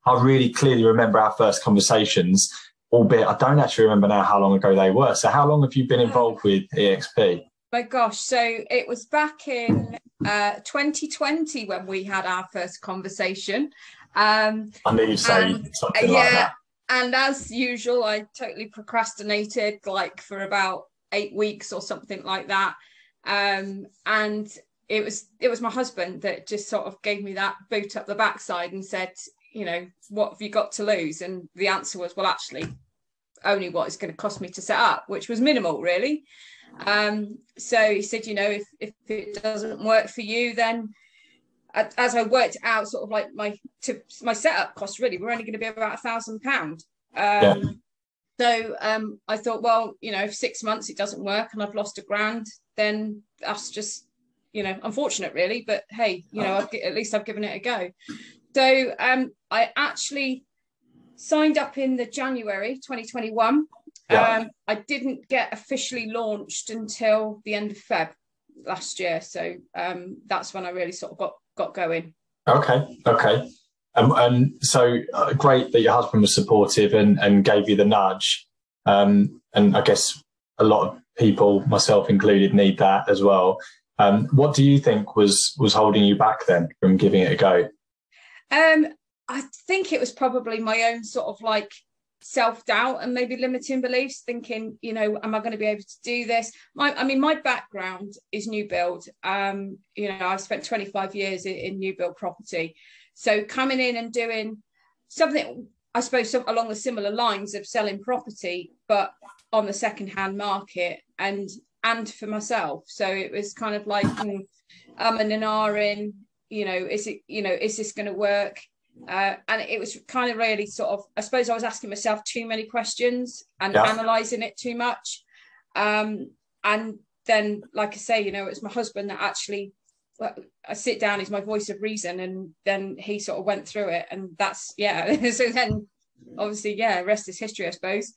I really clearly remember our first conversations, albeit I don't actually remember now how long ago they were. So how long have you been involved with ExP? My gosh, so it was back in 2020 when we had our first conversation. I knew you'd say something like that. And as usual, I totally procrastinated like for about 8 weeks or something like that. And it was my husband that just sort of gave me that boot up the backside and said, you know, what have you got to lose? And the answer was, well, actually, only what it's going to cost me to set up, which was minimal, really. So he said, you know, if it doesn't work for you, then as I worked out sort of like my setup costs, really, we're only going to be about £1,000. So I thought, well, you know, if 6 months it doesn't work and I've lost £1,000, then that's just, you know, unfortunate, really. But hey, you know, at least I've given it a go. So I actually signed up in the January 2021. I didn't get officially launched until the end of Feb last year. So that's when I really sort of got going. Okay. And so great that your husband was supportive and gave you the nudge. And I guess a lot of people, myself included, need that as well. What do you think was holding you back then from giving it a go? I think it was probably my own sort of like self-doubt and maybe limiting beliefs, thinking, you know, am I going to be able to do this? My background is new build. You know, I've spent 25 years in new build property. So coming in and doing something, I suppose, along the similar lines of selling property, but on the second-hand market and for myself. So it was kind of like, I'm an in, you know, is this going to work? And it was kind of really sort of, I suppose I was asking myself too many questions and analysing it too much. And then, like I say, you know, it's my husband that actually, I sit down, he's my voice of reason, and then he sort of went through it, and that's, so then obviously, rest is history, I suppose.